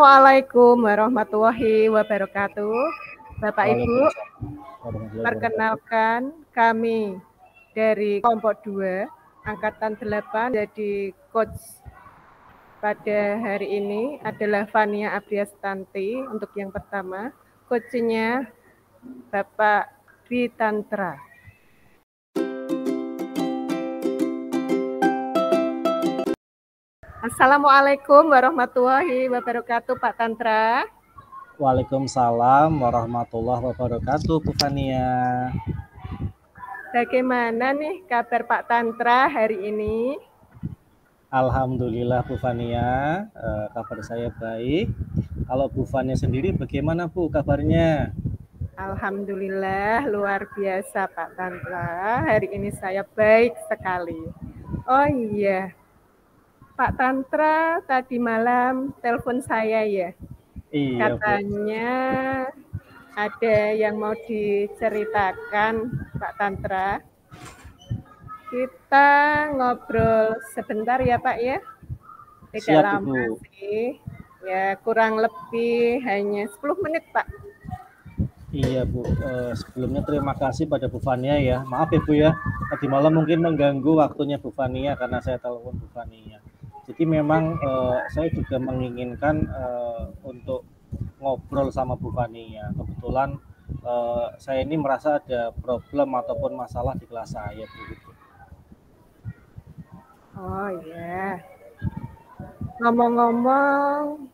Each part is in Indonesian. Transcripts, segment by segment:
Assalamualaikum warahmatullahi wabarakatuh. Bapak Ibu, Waalaikumsalam warahmatullahi wabarakatuh. perkenalkan kami dari kelompok 2 angkatan 8 jadi coach pada hari ini adalah Fania Abriastanti untuk yang pertama, coachnya Bapak Dwi Tantra. Assalamualaikum warahmatullahi wabarakatuh Pak Tantra. Waalaikumsalam warahmatullahi wabarakatuh, Bu Fania. Bagaimana nih kabar Pak Tantra hari ini? Alhamdulillah Bu Fania, kabar saya baik. Kalau Bu Fania sendiri bagaimana Bu kabarnya? Alhamdulillah luar biasa Pak Tantra. Hari ini saya baik sekali. Oh iya, Pak Tantra tadi malam telepon saya ya. Iya, Katanya ada yang mau diceritakan Pak Tantra. Kita ngobrol sebentar ya Pak ya. Tidak siap, lama Ibu. sih. Ya kurang lebih hanya 10 menit Pak. Iya Bu, sebelumnya terima kasih pada Bu Fania ya. Maaf ya Bu ya, tadi malam mungkin mengganggu waktunya Bu Fania karena saya telepon Bu Fania. Jadi memang saya juga menginginkan untuk ngobrol sama Bu Fania. Kebetulan saya ini merasa ada problem ataupun masalah di kelas saya Bu. Oh ya. Ngomong-ngomong,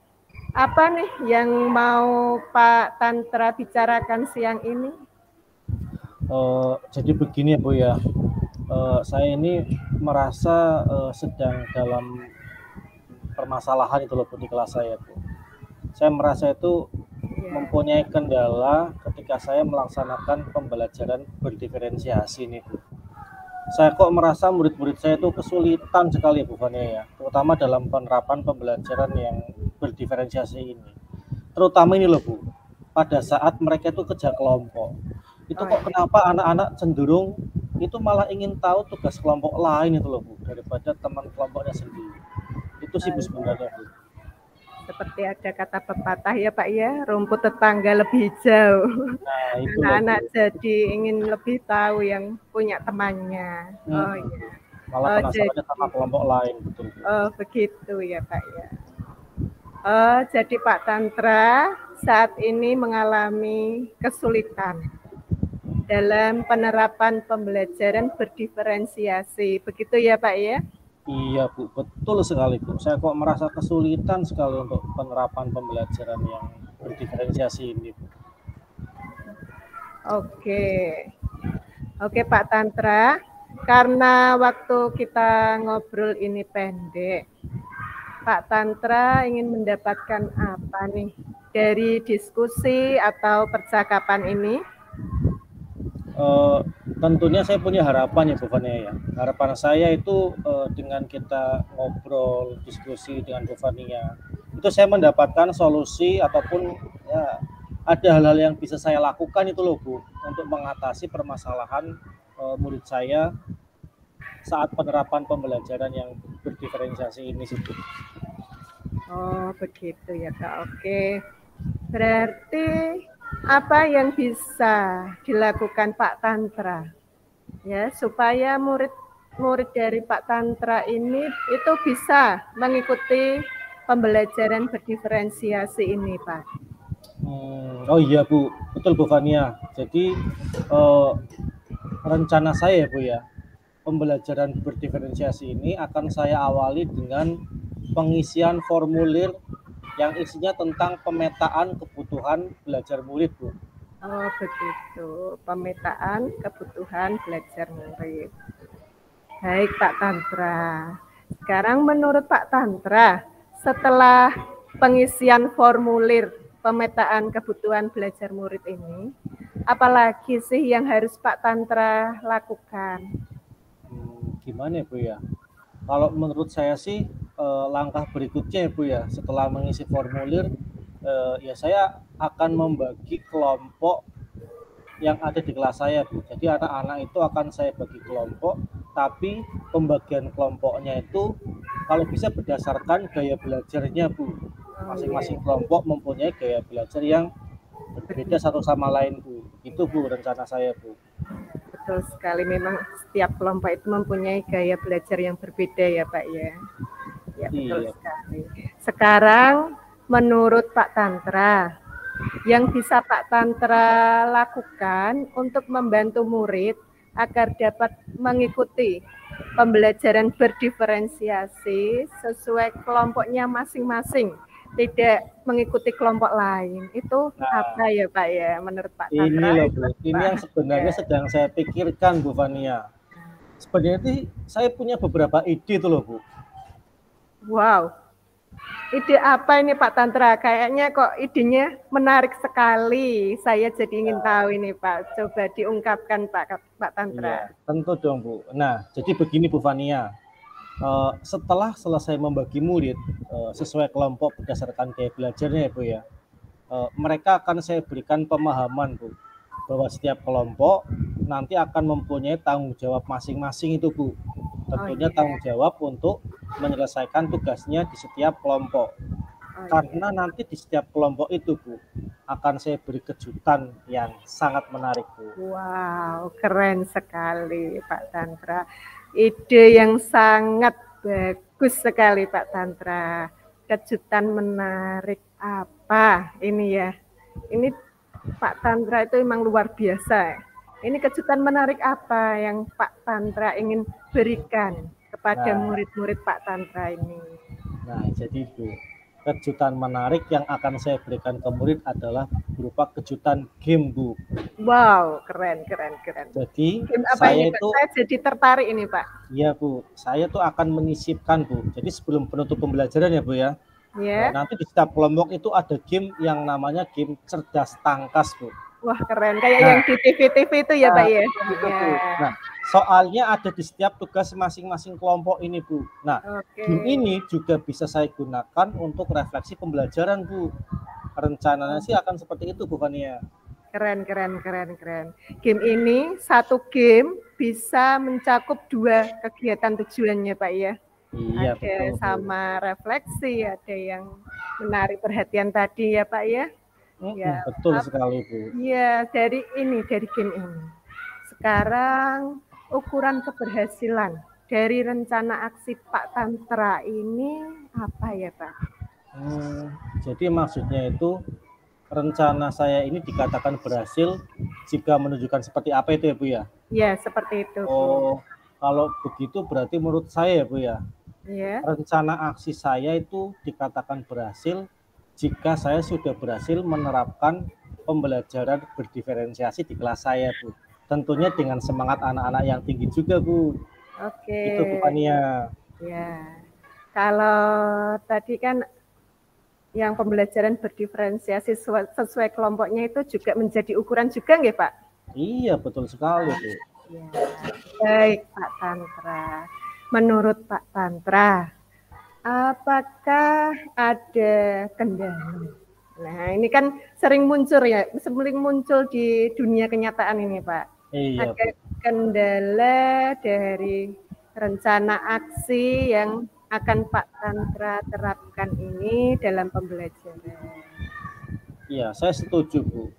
apa nih yang mau Pak Tantra bicarakan siang ini? Jadi begini ya Bu ya, saya ini merasa sedang dalam permasalahan itu loh Bu di kelas saya Bu. Saya merasa itu mempunyai kendala ketika saya melaksanakan pembelajaran berdiferensiasi nih Bu. Saya kok merasa murid-murid saya itu kesulitan sekali ya Bu Fania ya, terutama dalam penerapan pembelajaran yang berdiferensiasi ini. Terutama ini loh Bu, pada saat mereka itu kerja kelompok, itu kok kenapa anak-anak cenderung itu malah ingin tahu tugas kelompok lain itu loh Bu, daripada teman kelompoknya sendiri. Itu sih Bu sebenarnya Bu. Seperti ada kata pepatah ya Pak ya, rumput tetangga lebih hijau. Nah, itu anak-anak jadi ingin lebih tahu yang punya temannya. Oh iya. Malah penasarannya sama kelompok lain, betul Bu. Oh begitu ya Pak ya. Oh jadi Pak Tantra saat ini mengalami kesulitan dalam penerapan pembelajaran berdiferensiasi, begitu ya Pak ya? Iya Bu, betul sekali Bu. Saya kok merasa kesulitan sekali untuk penerapan pembelajaran yang berdiferensiasi ini Bu. Oke Pak Tantra, karena waktu kita ngobrol ini pendek, Pak Tantra ingin mendapatkan apa nih dari diskusi atau percakapan ini? Tentunya saya punya harapan ya Bu Fania ya. Harapan saya itu dengan kita ngobrol, diskusi dengan Bu Fania, itu saya mendapatkan solusi ataupun ya ada hal-hal yang bisa saya lakukan itu loh Bu, untuk mengatasi permasalahan murid saya saat penerapan pembelajaran yang berdiferensiasi ini sih Bu. Oh begitu ya Kak, oke. Berarti apa yang bisa dilakukan Pak Tantra ya supaya murid dari Pak Tantra ini itu bisa mengikuti pembelajaran berdiferensiasi ini Pak? Oh iya Bu, betul Bu Fania. Jadi rencana saya ya Bu ya, pembelajaran berdiferensiasi ini akan saya awali dengan pengisian formulir yang isinya tentang pemetaan kebutuhan belajar murid Bu. Oh begitu, pemetaan kebutuhan belajar murid. Baik Pak Tantra. Sekarang menurut Pak Tantra, setelah pengisian formulir pemetaan kebutuhan belajar murid ini, apalagi sih yang harus Pak Tantra lakukan? Gimana ya Bu ya? Kalau menurut saya sih langkah berikutnya ya Bu ya, setelah mengisi formulir ya saya akan membagi kelompok yang ada di kelas saya Bu. Jadi anak-anak itu akan saya bagi kelompok, tapi pembagian kelompoknya itu kalau bisa berdasarkan gaya belajarnya Bu. masing-masing kelompok mempunyai gaya belajar yang berbeda satu sama lain, Bu. Itu, Bu, rencana saya, Bu. Betul sekali, memang setiap kelompok itu mempunyai gaya belajar yang berbeda ya Pak ya. Ya betul sekali. Sekarang menurut Pak Tantra, yang bisa Pak Tantra lakukan untuk membantu murid agar dapat mengikuti pembelajaran berdiferensiasi sesuai kelompoknya masing-masing, tidak mengikuti kelompok lain, itu apa ya Pak ya menurut Pak Tantra? Ini loh Bu, ini yang sebenarnya sedang saya pikirkan Bu Fania. Sebenarnya saya punya beberapa ide tuh loh Bu. Wow, ide apa ini Pak Tantra? Kayaknya kok idenya menarik sekali. Saya jadi ingin tahu ini Pak. Coba diungkapkan Pak Tantra. Iya, tentu dong Bu. Nah, jadi begini Bu Fania. Setelah selesai membagi murid sesuai kelompok berdasarkan gaya belajarnya ya Bu ya, mereka akan saya berikan pemahaman Bu, bahwa setiap kelompok nanti akan mempunyai tanggung jawab masing-masing itu Bu. Tentunya tanggung jawab untuk menyelesaikan tugasnya di setiap kelompok. Karena nanti di setiap kelompok itu Bu, akan saya beri kejutan yang sangat menarik Bu. Wow, keren sekali Pak Tantra. Ide yang sangat bagus sekali Pak Tantra. Kejutan menarik apa ini ya? Ini Pak Tantra itu memang luar biasa. Ini kejutan menarik apa yang Pak Tantra ingin berikan kepada murid-murid Pak Tantra ini? Nah, jadi Bu, kejutan menarik yang akan saya berikan ke murid adalah berupa kejutan game Bu. Wow, keren. Jadi game apa saya ini, itu saya jadi tertarik ini Pak. Iya Bu, saya tuh akan menyisipkan Bu. Jadi sebelum penutup pembelajaran ya Bu ya. Yeah. Nanti di setiap kelompok itu ada game yang namanya game cerdas tangkas Bu. Wah keren, kayak yang di TV-TV itu ya Pak ya. Nah, soalnya ada di setiap tugas masing-masing kelompok ini Bu. Nah, game ini juga bisa saya gunakan untuk refleksi pembelajaran Bu. Rencananya sih akan seperti itu Bu Fania. Keren. Game ini satu game bisa mencakup 2 kegiatan tujuannya Pak ya. Iya, ada betul, sama refleksi, ada yang menarik perhatian tadi ya Pak ya. Ya, betul sekali Bu. Iya, dari game ini. Sekarang ukuran keberhasilan dari rencana aksi Pak Tantra ini apa ya Pak? Jadi maksudnya itu rencana saya ini dikatakan berhasil jika menunjukkan seperti apa itu ya Bu ya? Iya, seperti itu. Oh, kalau begitu berarti menurut saya ya Bu ya, rencana aksi saya itu dikatakan berhasil jika saya sudah berhasil menerapkan pembelajaran berdiferensiasi di kelas saya Bu. Tentunya dengan semangat anak-anak yang tinggi juga Bu. Itu Bu Fania. Ya, kalau tadi kan yang pembelajaran berdiferensiasi sesuai kelompoknya itu juga menjadi ukuran juga nggih Pak? Iya, betul sekali Bu. Ya, baik Pak Tantra. Menurut Pak Tantra, apakah ada kendala? Nah, ini kan sering muncul di dunia kenyataan ini Pak. Iya, ada kendala dari rencana aksi yang akan Pak Tantra terapkan ini dalam pembelajaran. Iya, saya setuju Bu.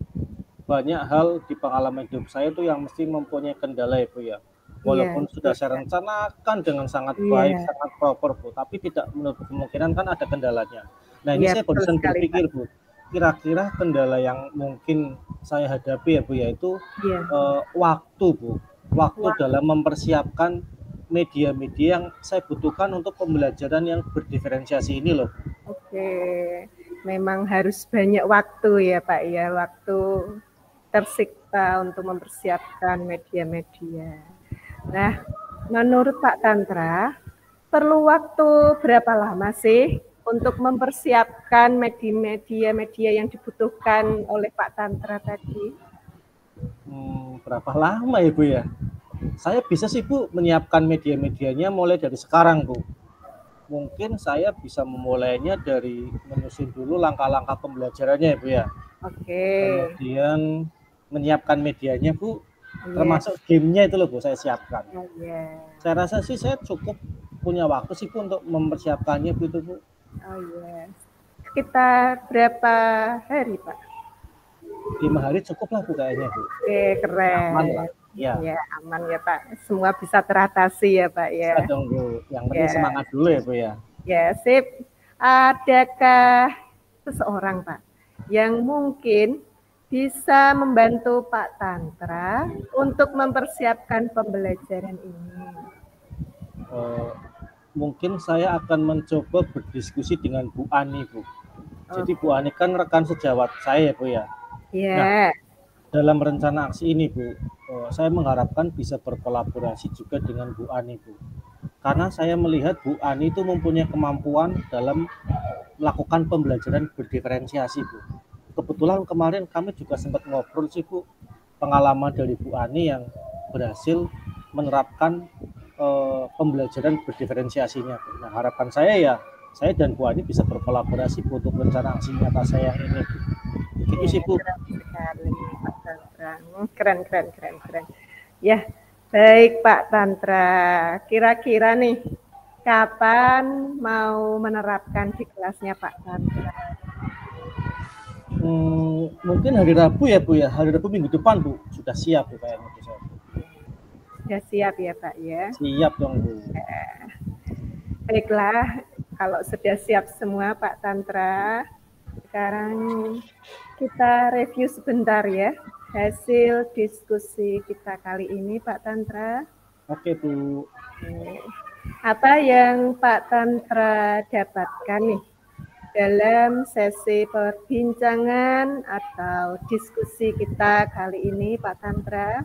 Banyak hal di pengalaman hidup saya itu yang mesti mempunyai kendala ya Bu ya. Walaupun sudah saya rencanakan dengan sangat baik, sangat proper Bu, tapi tidak menutup kemungkinan kan ada kendalanya. Nah ini saya barusan berpikir Bu, kira-kira kendala yang mungkin saya hadapi ya Bu ya itu waktu Bu, waktu dalam mempersiapkan media-media yang saya butuhkan untuk pembelajaran yang berdiferensiasi ini loh. Memang harus banyak waktu ya Pak ya, waktu tersiksa untuk mempersiapkan media-media. Nah, menurut Pak Tantra, perlu waktu berapa lama sih untuk mempersiapkan media-media yang dibutuhkan oleh Pak Tantra tadi? Berapa lama ya Bu ya? Saya bisa sih Bu menyiapkan media-medianya mulai dari sekarang Bu. Mungkin saya bisa memulainya dari menyusun dulu langkah-langkah pembelajarannya ya Bu ya. Kemudian menyiapkan medianya Bu. Termasuk gamenya itu loh Bu saya siapkan. Saya rasa sih saya cukup punya waktu sih Bu untuk mempersiapkannya Bu itu Bu. sekitar berapa hari, Pak? 5 hari cukup lah Bu kayaknya Bu. Oke, keren. Aman lah. Ya. Ya, aman ya Pak. Semua bisa teratasi ya Pak ya. Bisa dong Bu. Yang penting Ya. semangat dulu ya Bu ya. Ya, sip. Adakah seseorang Pak yang mungkin bisa membantu Pak Tantra untuk mempersiapkan pembelajaran ini? Mungkin saya akan mencoba berdiskusi dengan Bu Ani Bu. Jadi Bu Ani kan rekan sejawat saya Bu ya. Ya. Nah, dalam rencana aksi ini Bu, saya mengharapkan bisa berkolaborasi juga dengan Bu Ani Bu. Karena saya melihat Bu Ani itu mempunyai kemampuan dalam melakukan pembelajaran berdiferensiasi Bu. Kebetulan kemarin kami juga sempat ngobrol sih Bu, pengalaman dari Bu Ani yang berhasil menerapkan pembelajaran berdiferensiasinya Bu. Nah harapan saya ya, saya dan Bu Ani bisa berkolaborasi Bu, untuk rencana aksi nyata saya yang ini Bu. Gitu sih Bu. Keren. Ya, baik Pak Tantra. Kira-kira nih, kapan mau menerapkan di kelasnya Pak Tantra? Mungkin hari Rabu ya Bu ya, hari Rabu minggu depan Bu. Sudah siap Bu kayaknya Bu. Sudah siap ya Pak ya? Siap dong Bu. Baiklah, kalau sudah siap semua Pak Tantra, sekarang kita review sebentar ya hasil diskusi kita kali ini Pak Tantra. Oke Bu. Apa yang Pak Tantra dapatkan nih dalam sesi perbincangan atau diskusi kita kali ini Pak Tantra?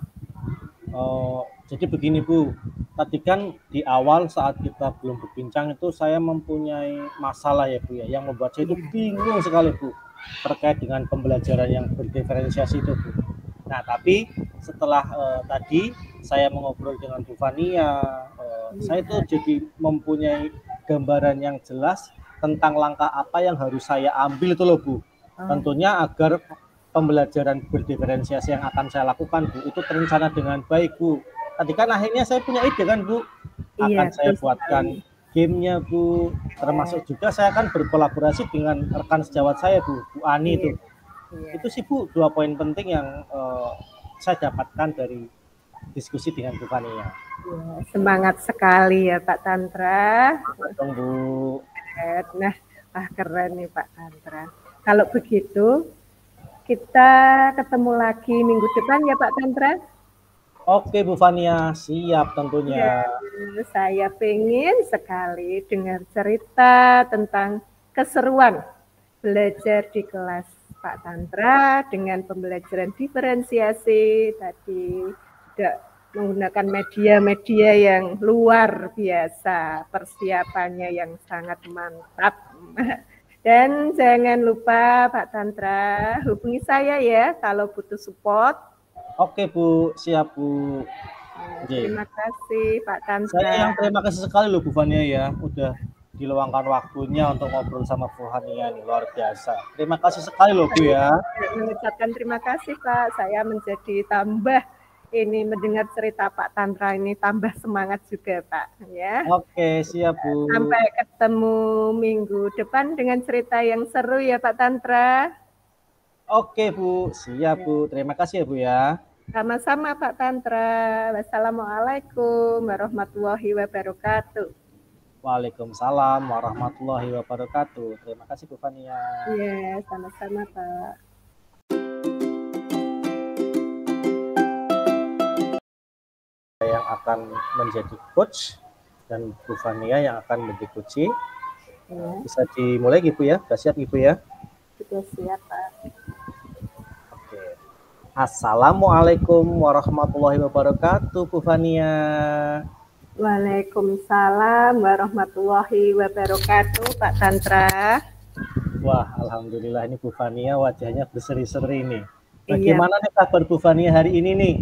Jadi begini Bu, tadi kan di awal saat kita belum berbincang itu saya mempunyai masalah ya Bu ya, yang membuat saya itu bingung sekali Bu terkait dengan pembelajaran yang berdiferensiasi itu Bu. Nah tapi setelah tadi saya mengobrol dengan Bu Fania, saya itu jadi mempunyai gambaran yang jelas tentang langkah apa yang harus saya ambil itu loh Bu. Tentunya agar pembelajaran berdiferensiasi yang akan saya lakukan Bu itu terencana dengan baik Bu. Tadi kan akhirnya saya punya ide kan Bu, akan saya buatkan gamenya Bu, termasuk juga saya akan berkolaborasi dengan rekan sejawat saya Bu Ani itu. Itu sih Bu 2 poin penting yang saya dapatkan dari diskusi dengan Bu Fania. Ya, semangat sekali ya Pak Tantra. Dong Bu. Nah, keren nih Pak Tantra. Kalau begitu kita ketemu lagi minggu depan ya Pak Tantra. Oke Bu Fania, siap tentunya. Ya, saya pengen sekali dengar cerita tentang keseruan belajar di kelas Pak Tantra dengan pembelajaran diferensiasi tadi, menggunakan media-media yang luar biasa, persiapannya yang sangat mantap. Dan jangan lupa Pak Tantra, hubungi saya ya kalau butuh support. Oke Bu, siap Bu. Terima kasih Pak Tantra. Saya yang terima kasih sekali loh Bu Fania ya, udah diluangkan waktunya untuk ngobrol sama Bu Fania nih, luar biasa. Terima kasih sekali loh Bu ya. Mengucapkan terima kasih Pak, saya menjadi tambah ini mendengar cerita Pak Tantra ini tambah semangat juga Pak ya. Oke, siap Bu. Sampai ketemu minggu depan dengan cerita yang seru ya Pak Tantra. Oke Bu, siap Bu. Terima kasih ya Bu ya. Sama-sama Pak Tantra. Wassalamualaikum warahmatullahi wabarakatuh. Waalaikumsalam warahmatullahi wabarakatuh. Terima kasih Bu Fania. Iya, sama-sama Pak. Yang akan menjadi coach dan Bu Fania yang akan menjadi coach. Bisa dimulai gitu ya? Sudah siap Ibu ya? Sudah siap Pak. Oke. Assalamualaikum warahmatullahi wabarakatuh Bu Fania. Waalaikumsalam warahmatullahi wabarakatuh Pak Tantra. Wah, alhamdulillah ini Bu Fania wajahnya berseri-seri nih. Bagaimana nih kabar Bu Fania hari ini nih?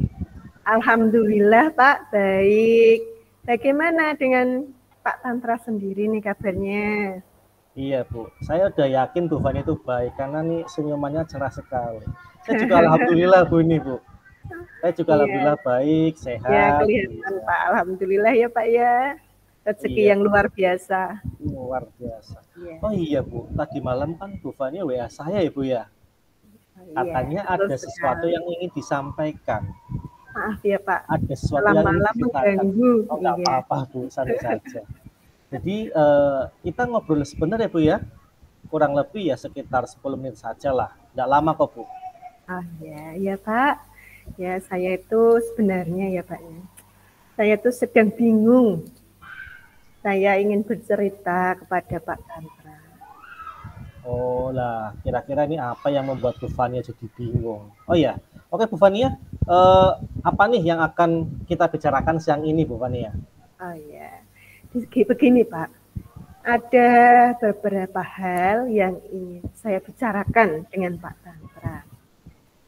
Alhamdulillah Pak, baik. Bagaimana dengan Pak Tantra sendiri nih kabarnya? Iya Bu, saya udah yakin Bu Fania itu baik karena nih senyumannya cerah sekali. Saya juga alhamdulillah Bu ini Bu. Saya juga alhamdulillah baik, sehat. Ya kelihatan Pak, alhamdulillah ya Pak ya. Rezeki yang luar biasa. luar biasa. Iya. Oh iya Bu, tadi malam kan Bu Fania WA saya ya Bu ya. Iya, Katanya betul ada sesuatu sekali. yang ingin disampaikan. Maaf ya Pak, Ada sesuatu yang ingin malam-malam diceritakan. mengganggu. Oh nggak Iya. apa-apa Bu, santai saja. Jadi kita ngobrol sebentar ya Bu ya. Kurang lebih ya sekitar 10 menit saja lah. Nggak lama kok Bu. Oh ya, ya Pak. Ya saya itu sebenarnya ya Pak ya. Saya itu sedang bingung. Saya ingin bercerita kepada Pak Tantra. Oh lah, kira-kira ini apa yang membuat Bu Fania jadi bingung? Oh ya, oke Bu Fania, apa nih yang akan kita bicarakan siang ini Bu Fania? Oh ya, begini Pak. Ada beberapa hal yang ingin saya bicarakan dengan Pak Tantra.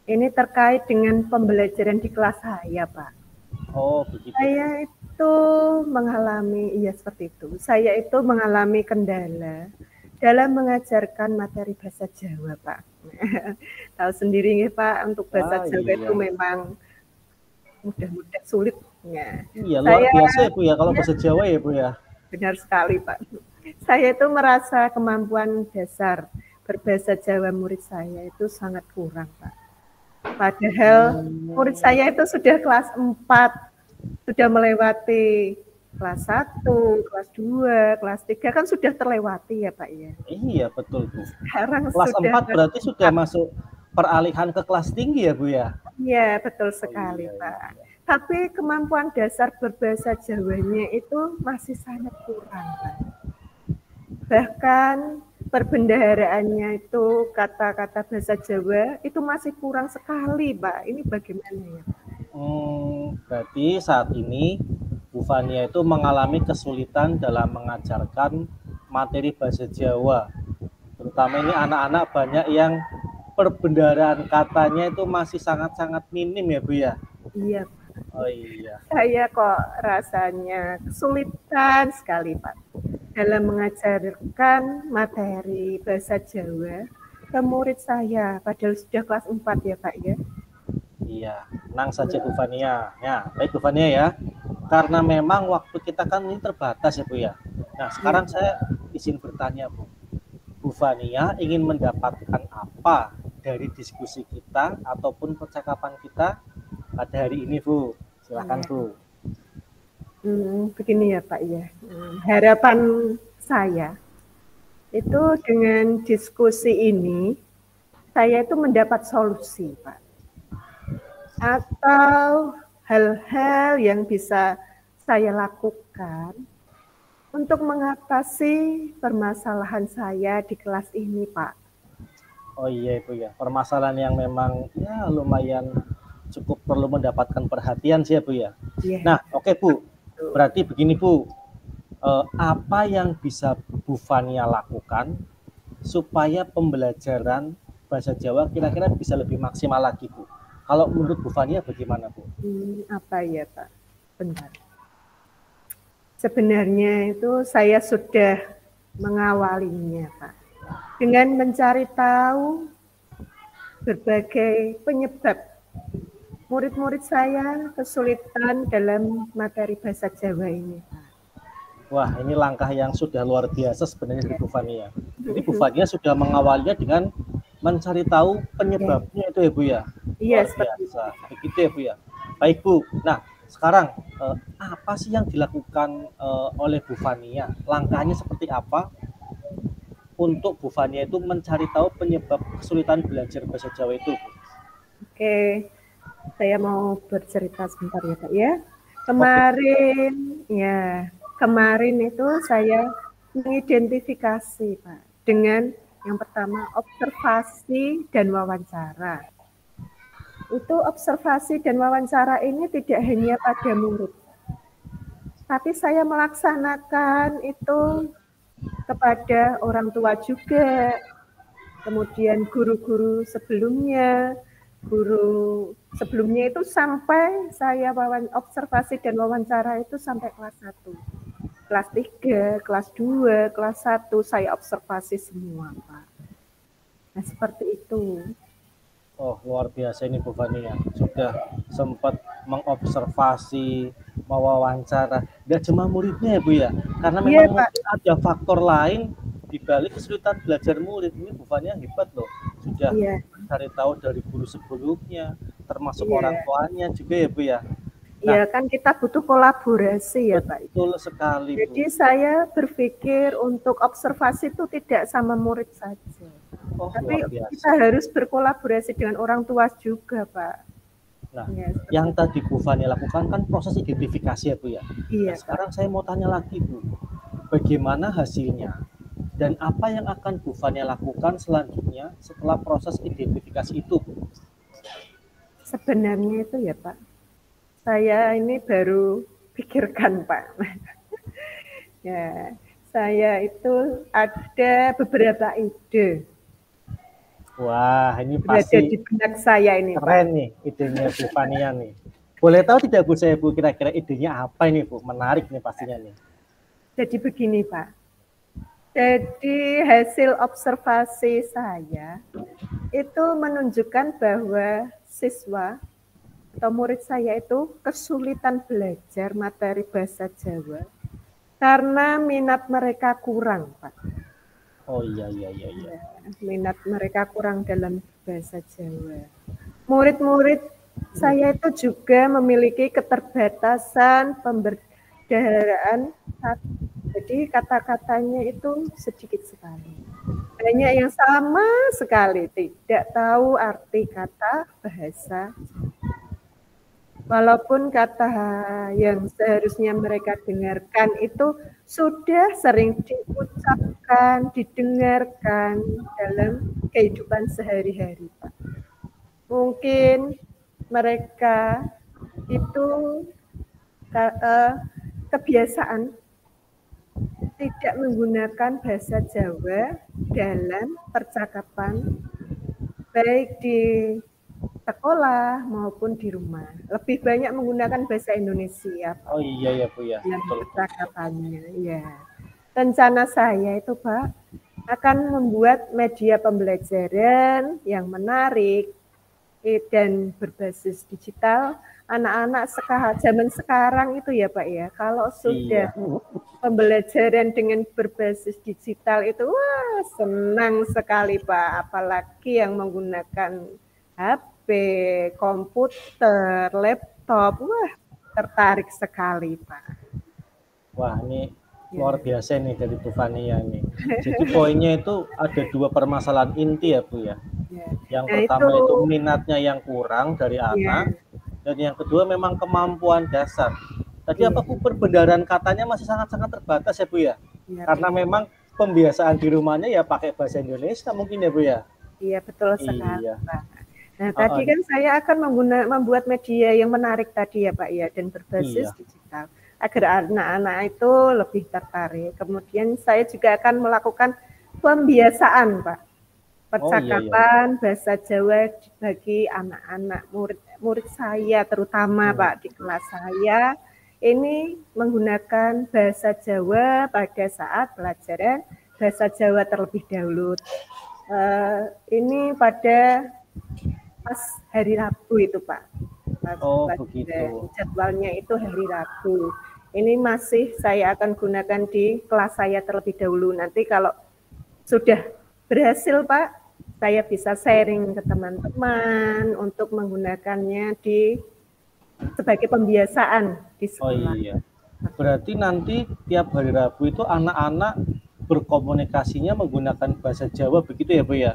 Ini terkait dengan pembelajaran di kelas saya, Pak. Oh begitu. Saya itu mengalami, iya seperti itu. Saya itu mengalami kendala dalam mengajarkan materi bahasa Jawa, Pak. Tahu sendiri nih Pak, untuk bahasa Jawa Iya. itu memang mudah-mudah sulitnya. Iya, luar biasa ya Bu ya, kalau ya, bahasa Jawa ya Bu ya. Benar sekali Pak. Saya itu merasa kemampuan dasar berbahasa Jawa murid saya itu sangat kurang Pak. Padahal murid saya itu sudah kelas 4, sudah melewati kelas 1, kelas 2, kelas 3 kan sudah terlewati ya Pak ya. Iya betul Bu. Sekarang Kelas sudah 4 berarti sudah masuk peralihan ke kelas tinggi ya Bu ya? Iya betul sekali Pak. Tapi kemampuan dasar berbahasa Jawanya itu masih sangat kurang Pak. Bahkan perbendaharaannya itu kata-kata bahasa Jawa itu masih kurang sekali Pak. Ini bagaimana ya Pak? Berarti saat ini Bu Fania itu mengalami kesulitan dalam mengajarkan materi bahasa Jawa. Terutama ini anak-anak banyak yang perbendaharaan katanya itu masih sangat-sangat minim ya Bu ya? Iya Pak. Oh iya. Saya kok rasanya kesulitan sekali Pak dalam mengajarkan materi bahasa Jawa ke murid saya, padahal sudah kelas 4 ya Pak ya. Iya, tenang saja Bu Fania. Ya, baik Bu Fania ya. Karena memang waktu kita kan ini terbatas ya Bu ya. Nah, sekarang saya izin bertanya Bu. Bu Fania ingin mendapatkan apa dari diskusi kita ataupun percakapan kita pada hari ini Bu? Silakan Bu. Begini ya Pak ya. Harapan saya itu dengan diskusi ini saya itu mendapat solusi Pak. Atau hal-hal yang bisa saya lakukan untuk mengatasi permasalahan saya di kelas ini Pak. Oh iya Bu ya, permasalahan yang memang ya lumayan cukup perlu mendapatkan perhatian sih ya Bu ya. Yeah. Nah oke Bu, berarti begini Bu, apa yang bisa Bu Fania lakukan supaya pembelajaran bahasa Jawa kira-kira bisa lebih maksimal lagi Bu? Kalau menurut Bu Fania bagaimana Bu? Apa ya Pak? Bentar. Sebenarnya itu saya sudah mengawalinya Pak. Dengan mencari tahu berbagai penyebab murid-murid saya kesulitan dalam materi bahasa Jawa ini Pak. Wah, ini langkah yang sudah luar biasa sebenarnya dari Bu Fania. Jadi Bu Fania sudah mengawalnya dengan mencari tahu penyebabnya itu ya Bu ya. Iya, seperti itu. Begitu ya Bu ya. Baik Bu. Nah, sekarang apa sih yang dilakukan oleh Bu Fania? Langkahnya seperti apa untuk Bu Fania itu mencari tahu penyebab kesulitan belajar bahasa Jawa itu Bu? Oke, saya mau bercerita sebentar ya Pak ya. Kemarin itu saya mengidentifikasi Pak dengan yang pertama observasi dan wawancara. Itu observasi dan wawancara ini tidak hanya pada murid, tapi saya melaksanakan itu kepada orang tua juga, kemudian guru-guru sebelumnya, itu sampai saya observasi dan wawancara itu sampai kelas 1. Kelas 3, kelas 2, kelas 1 saya observasi semua, Pak. Nah, seperti itu. Oh, luar biasa ini Bu Fani ya. Sudah sempat mengobservasi, mewawancara, tidak cuma muridnya ya Bu ya. Karena Iya, memang Pak. mungkin ada faktor lain di balik kesulitan belajar murid. Ini Bu Fani hebat loh. Sudah Iya, cari tahu dari guru sebelumnya, termasuk orang iya. tuanya juga ya Bu ya. Iya, Nah, kan kita butuh kolaborasi ya, Pak. betul sekali Bu. Jadi saya berpikir untuk observasi itu tidak sama murid saja. Oh, Tapi luar kita biasa. harus berkolaborasi dengan orang tua juga, Pak. Nah, Ya, yang seperti itu. tadi Bu Fani lakukan kan proses identifikasi ya Bu ya. Nah, Iya, Pak. sekarang saya mau tanya lagi Bu, bagaimana hasilnya dan apa yang akan Bu Fani lakukan selanjutnya setelah proses identifikasi itu Bu? Sebenarnya itu ya, Pak. Saya ini baru pikirkan, Pak. Ya, saya itu ada beberapa ide Wah, ini berada pasti di benak saya ini, Pak. keren nih idenya Bu Fania nih. Boleh tahu tidak Bu saya Bu kira-kira idenya apa ini Bu? Menarik nih pastinya nih. Jadi begini, Pak. Jadi hasil observasi saya itu menunjukkan bahwa siswa atau murid saya itu kesulitan belajar materi bahasa Jawa karena minat mereka kurang, Pak. Oh iya iya iya iya. Ya, minat mereka kurang dalam bahasa Jawa. Murid-murid saya itu juga memiliki keterbatasan pemberdaharaan, jadi kata-katanya itu sedikit sekali. Banyak yang sama sekali tidak tahu arti kata bahasa. Walaupun kata yang seharusnya mereka dengarkan itu sudah sering diucapkan, didengarkan dalam kehidupan sehari-hari, Pak. Mungkin mereka itu kebiasaan tidak menggunakan bahasa Jawa dalam percakapan baik di sekolah maupun di rumah. Lebih banyak menggunakan bahasa Indonesia, Pak. Oh iya ya Bu ya. Dalam Betul. percakapannya, ya. Rencana saya itu, Pak, akan membuat media pembelajaran yang menarik dan berbasis digital. Anak-anak zaman sekarang itu ya, Pak ya, kalau sudah pembelajaran dengan berbasis digital itu, wah senang sekali, Pak. Apalagi yang menggunakan HP, komputer, laptop, wah tertarik sekali, Pak. Wah, ini luar biasa nih dari Bu Fania nih. Jadi poinnya itu ada dua permasalahan inti ya Bu ya. Yang pertama itu minatnya yang kurang dari anak, dan yang kedua memang kemampuan dasar. Tadi apa Bu, perbendaharaan katanya masih sangat-sangat terbatas ya Bu ya? Karena memang pembiasaan di rumahnya ya pakai bahasa Indonesia mungkin ya Bu ya? Iya betul sekali Pak. Nah tadi kan saya akan membuat media yang menarik tadi ya Pak ya, dan berbasis digital agar anak-anak itu lebih tertarik. Kemudian saya juga akan melakukan pembiasaan Pak, percakapan bahasa Jawa bagi anak-anak murid saya terutama Pak di kelas saya. Ini menggunakan bahasa Jawa pada saat pelajaran bahasa Jawa terlebih dahulu. Ini pada pas hari Rabu itu Pak. Begitu. Jadwalnya itu hari Rabu. Ini masih saya akan gunakan di kelas saya terlebih dahulu. Nanti kalau sudah berhasil Pak, saya bisa sharing ke teman-teman untuk menggunakannya sebagai pembiasaan di sekolah. Oh iya. Berarti nanti tiap hari Rabu itu anak-anak berkomunikasinya menggunakan bahasa Jawa begitu ya Bu ya?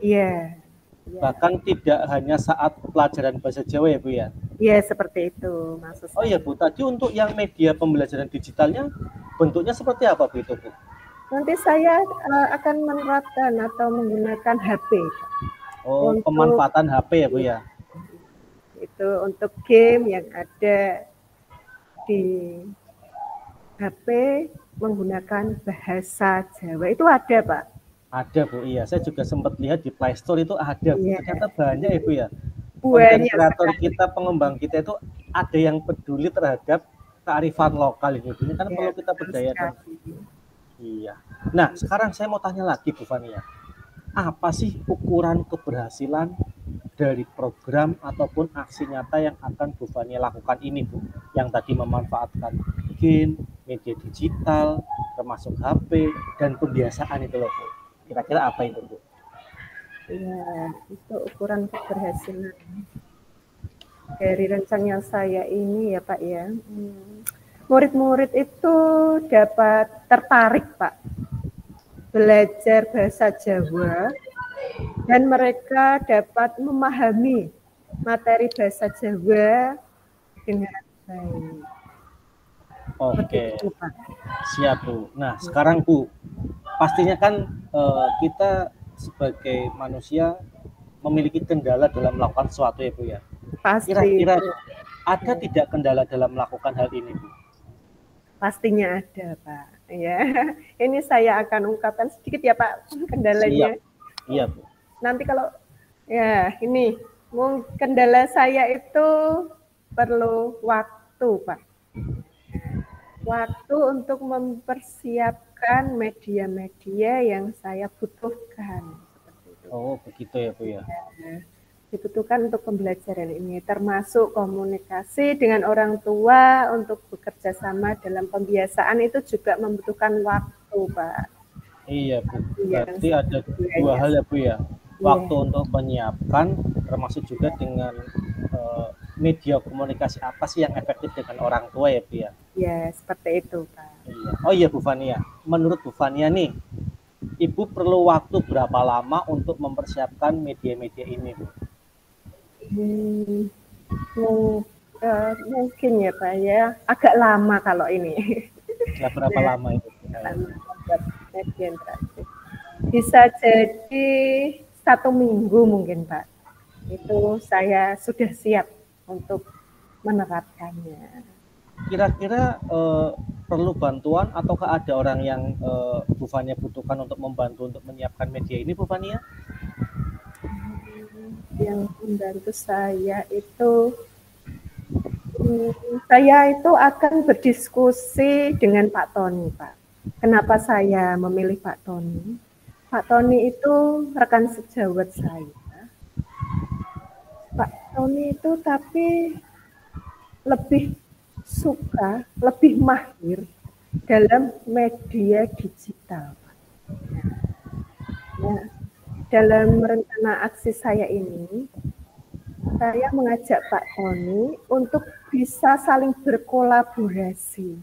Iya. Bahkan tidak hanya saat pelajaran bahasa Jawa ya Bu ya? Iya seperti itu maksud saya. Oh iya Bu, tadi untuk yang media pembelajaran digitalnya bentuknya seperti apa Bu itu Bu? Nanti saya akan menerapkan atau menggunakan HP. Oh, pemanfaatan HP ya Bu ya? Itu untuk game yang ada di HP menggunakan bahasa Jawa itu ada Pak. Ada Bu, iya. Saya juga sempat lihat di Play Store itu ada. Iya. Ternyata banyak ya Bu ya. Konten kreator kita, pengembang kita itu ada yang peduli terhadap kearifan lokal ini. Ini kan perlu kita berdayakan. Iya. Nah, sekarang saya mau tanya lagi Bu Fania. Apa sih ukuran keberhasilan dari program ataupun aksi nyata yang akan Bu Fania lakukan ini, Bu? Yang tadi memanfaatkan game, media digital, termasuk HP, dan kebiasaan itu loh, Bu. Kira-kira apa itu, Bu? Ya, itu ukuran keberhasilan dari rencana saya ini ya Pak ya. Murid-murid itu dapat tertarik Pak, belajar bahasa Jawa, dan mereka dapat memahami materi bahasa Jawa dengan baik. Oke, Begitu, Pak. siap Bu. Nah, sekarang Bu, pastinya kan kita sebagai manusia memiliki kendala dalam melakukan sesuatu ya Bu ya. Pasti. Kira-kira ada tidak kendala dalam melakukan hal ini Bu? Pastinya ada Pak. Ya, ini saya akan ungkapkan sedikit ya Pak kendalanya. Siap. Iya Bu. Nanti kalau ya ini kendala saya itu perlu waktu Pak. Waktu untuk mempersiapkan media-media yang saya butuhkan. Oh begitu ya Bu ya. Dibutuhkan untuk pembelajaran ini, termasuk komunikasi dengan orang tua untuk bekerja sama dalam pembiasaan itu juga membutuhkan waktu, Pak. Iya Bu, berarti ada dua hal ya Bu ya, waktu untuk menyiapkan, termasuk juga dengan media komunikasi apa sih yang efektif dengan orang tua ya Bu ya? Ya, seperti itu Pak. Iya. Oh iya Bu Fania, menurut Bu Fania nih, Ibu perlu waktu berapa lama untuk mempersiapkan media-media ini Bu? Mungkin ya Pak ya, agak lama kalau ini. Ya, berapa lama itu? Bisa jadi 1 minggu mungkin Pak. Itu saya sudah siap untuk menerapkannya. Kira-kira perlu bantuan ataukah ada orang yang Bu Fania butuhkan untuk membantu untuk menyiapkan media ini Bu Fania? Yang membantu saya itu akan berdiskusi dengan Pak Tony Pak. Kenapa saya memilih Pak Tony? Pak Tony itu rekan sejawat saya. Pak Tony itu tapi lebih suka, lebih mahir dalam media digital. Nah, dalam rencana aksi saya ini, saya mengajak Pak Tony untuk bisa saling berkolaborasi.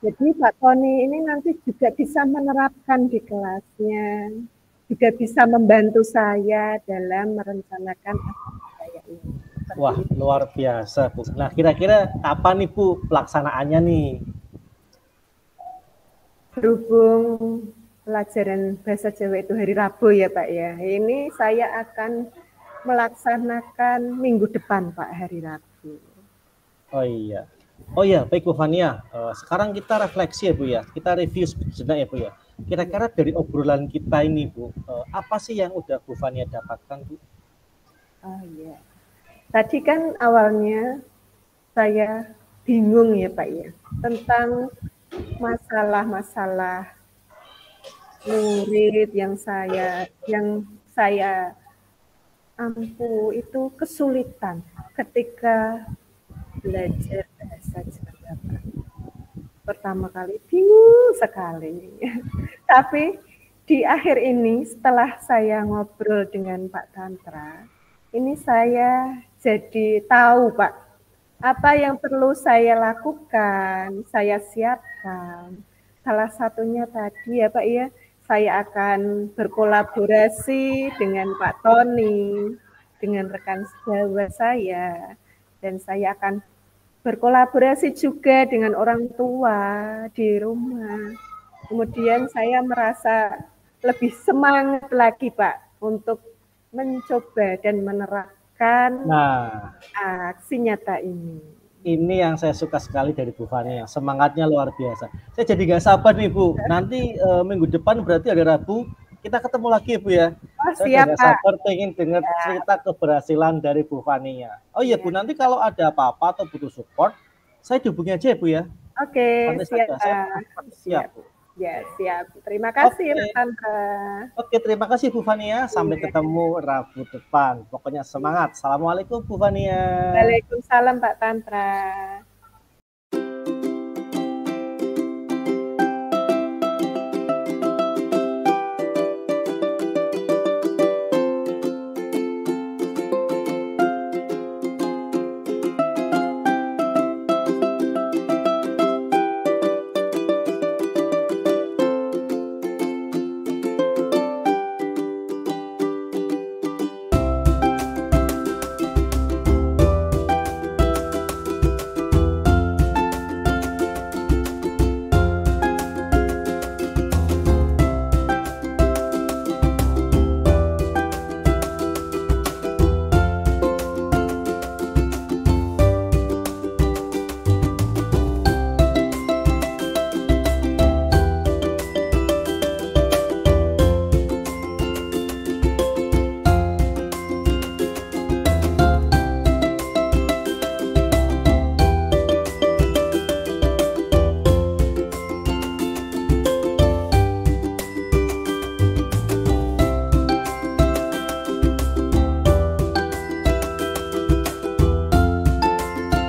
Jadi Pak Tony ini nanti juga bisa menerapkan di kelasnya, juga bisa membantu saya dalam merencanakan aksi saya ini. Wah, luar biasa Bu. Nah, kira-kira kapan nih Bu pelaksanaannya nih? Berhubung pelajaran bahasa Jawa itu hari Rabu ya Pak ya. Ini saya akan melaksanakan minggu depan Pak, hari Rabu. Oh iya. Oh iya, baik Bu Fania. Sekarang kita refleksi ya Bu ya. Kita review sejenak ya Bu ya. Kira-kira dari obrolan kita ini Bu, apa sih yang udah Bu Fania dapatkan Bu? Oh iya. Tadi kan awalnya saya bingung ya Pak ya tentang masalah-masalah murid yang saya ampuh itu kesulitan ketika belajar bahasa Jawa. Pertama kali bingung sekali. Tapi di akhir ini setelah saya ngobrol dengan Pak Tantra, ini saya jadi tahu Pak, apa yang perlu saya lakukan, saya siapkan. Salah satunya tadi ya Pak ya, saya akan berkolaborasi dengan Pak Tony, dengan rekan sejawat saya, dan saya akan berkolaborasi juga dengan orang tua di rumah. Kemudian saya merasa lebih semangat lagi Pak untuk mencoba dan menerapkan aksi nyata ini. Ini yang saya suka sekali dari Bu Fania, semangatnya luar biasa. Saya jadi nggak sabar nih Bu, nanti minggu depan berarti hari Rabu, kita ketemu lagi ya Bu ya. Oh, saya nggak sabar pengen dengar cerita keberhasilan dari Bu Fania. Oh iya Bu, nanti kalau ada apa-apa atau butuh support, saya hubungi aja ya Bu ya. Oke, siap. Siap Bu. Ya, siap. Terima kasih, Pak Oke. Tantra. Oke, terima kasih Bu Fania. Sampai ketemu Rabu depan. Pokoknya semangat. Assalamualaikum Bu Fania. Waalaikumsalam, Pak Tantra.